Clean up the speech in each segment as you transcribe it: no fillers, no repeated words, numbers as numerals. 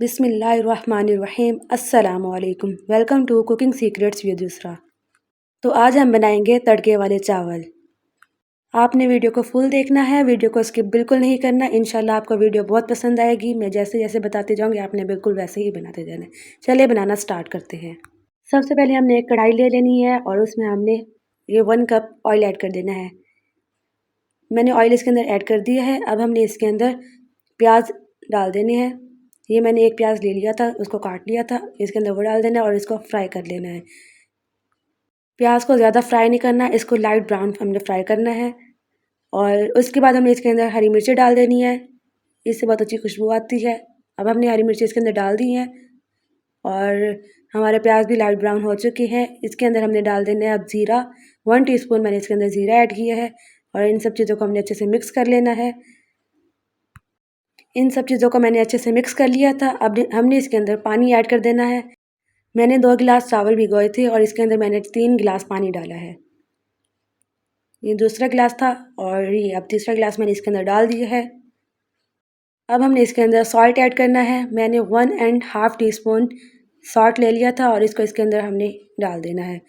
बिस्मिल्लाहिर्रहमानिर्रहीम अस्सलामुअलैकुम। Welcome to cooking secrets with Yusra. तो आज हम बनाएंगे तड़के वाले चावल। आपने वीडियो को फुल देखना है, वीडियो को स्किप बिल्कुल नहीं करना। इंशाल्लाह आपको वीडियो बहुत पसंद आएगी। मैं जैसे जैसे बताते जाऊंगी आपने बिल्कुल वैसे ही बनाते जाना है। चलिए बनाना स्टार्ट करते हैं। सबसे पहले हमने एक कढ़ाई ले लेनी है और उसमें हमने ये 1 कप ऑयल ऐड कर देना है। मैंने ऑयल इसके अंदर ऐड कर दिया है। अब हमने इसके अंदर प्याज डाल देने हैं। ये मैंने एक प्याज ले लिया था, उसको काट लिया था, इसके अंदर वो डाल देना है और इसको फ्राई कर लेना है। प्याज को ज़्यादा फ्राई नहीं करना, इसको लाइट ब्राउन हमने फ्राई करना है। और उसके बाद हमने इसके अंदर हरी मिर्ची डाल देनी है, इससे बहुत अच्छी खुशबू आती है। अब हमने हरी मिर्ची इसके अंदर डाल दी हैं और हमारे प्याज भी लाइट ब्राउन हो चुके हैं। इसके अंदर हमने डाल देना है अब ज़ीरा। 1 टीस्पून मैंने इसके अंदर ज़ीरा ऐड किया है और इन सब चीज़ों को हमने अच्छे से मिक्स कर लेना है। इन सब चीज़ों को मैंने अच्छे से मिक्स कर लिया था। अब हमने इसके अंदर पानी ऐड कर देना है। मैंने 2 गिलास चावल भिगोए थे और इसके अंदर मैंने 3 गिलास पानी डाला है। ये दूसरा गिलास था और ये अब तीसरा गिलास मैंने इसके अंदर डाल दिया है। अब हमने इसके अंदर सॉल्ट ऐड करना है। मैंने 1.5 टीस्पून सॉल्ट ले लिया था और इसको इसके अंदर हमने डाल देना है।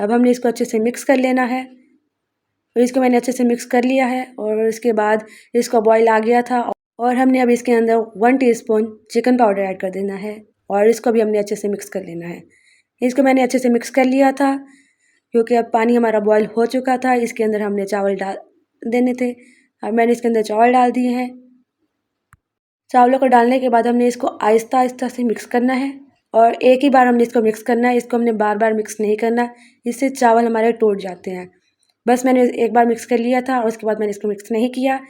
अब हमने इसको अच्छे से मिक्स कर लेना है। और इसको मैंने अच्छे से मिक्स कर लिया है और उसके बाद इसको बॉईल आ गया था और हमने अब इसके अंदर 1 टीस्पून चिकन पाउडर ऐड कर देना है और इसको भी हमने अच्छे से मिक्स कर लेना है। इसको मैंने अच्छे से मिक्स कर लिया था क्योंकि अब पानी हमारा बॉईल हो चुका था। इसके अंदर हमने चावल डाल देने थे। अब मैंने इसके अंदर चावल डाल दिए हैं। चावलों को डालने के बाद हमने इसको आहिस्ता आहिस्ता से मिक्स करना है और एक ही बार हमने इसको मिक्स करना है। इसको हमने बार बार मिक्स नहीं करना, इससे चावल हमारे टूट जाते हैं। बस मैंने एक बार मिक्स कर लिया था और उसके बाद मैंने इसको मिक्स नहीं किया।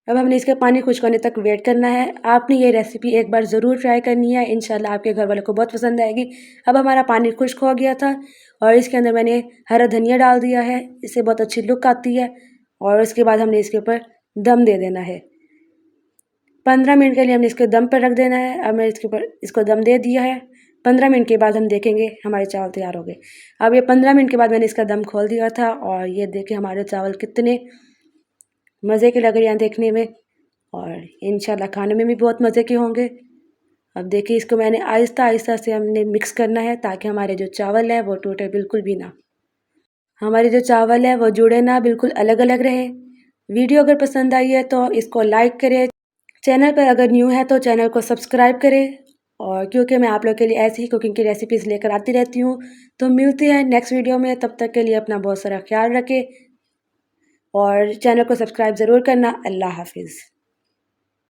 अब हमने इसका पानी खुश्क होने तक वेट करना है। आपने ये रेसिपी एक बार ज़रूर ट्राई करनी है, इंशाल्लाह आपके घर वालों को बहुत पसंद आएगी। अब हमारा पानी खुश्क हो गया था और इसके अंदर मैंने हरा धनिया डाल दिया है, इससे बहुत अच्छी लुक आती है। और उसके बाद हमने इसके ऊपर दम दे देना है। 15 मिनट के लिए हमने इसको दम पर रख देना है। अब मैं इसके ऊपर इसको दम दे दिया है। 15 मिनट के बाद हम देखेंगे हमारे चावल तैयार हो गए। अब ये 15 मिनट के बाद मैंने इसका दम खोल दिया था और ये देखें हमारे चावल कितने मज़े के लग रहे हैं देखने में और इंशाल्लाह खाने में भी बहुत मज़े के होंगे। अब देखिए इसको मैंने आहिस्ता आहिस्ता से हमने मिक्स करना है ताकि हमारे जो चावल है वो टूटे बिल्कुल भी ना। हमारे जो चावल है वो जुड़े ना, बिल्कुल अलग अलग रहे। वीडियो अगर पसंद आई है तो इसको लाइक करें। चैनल पर अगर न्यू है तो चैनल को सब्सक्राइब करें और क्योंकि मैं आप लोग के लिए ऐसी ही कुकिंग की रेसिपीज़ लेकर आती रहती हूँ। तो मिलते हैं नेक्स्ट वीडियो में, तब तक के लिए अपना बहुत सारा ख्याल रखें और चैनल को सब्सक्राइब ज़रूर करना। अल्लाह हाफिज़।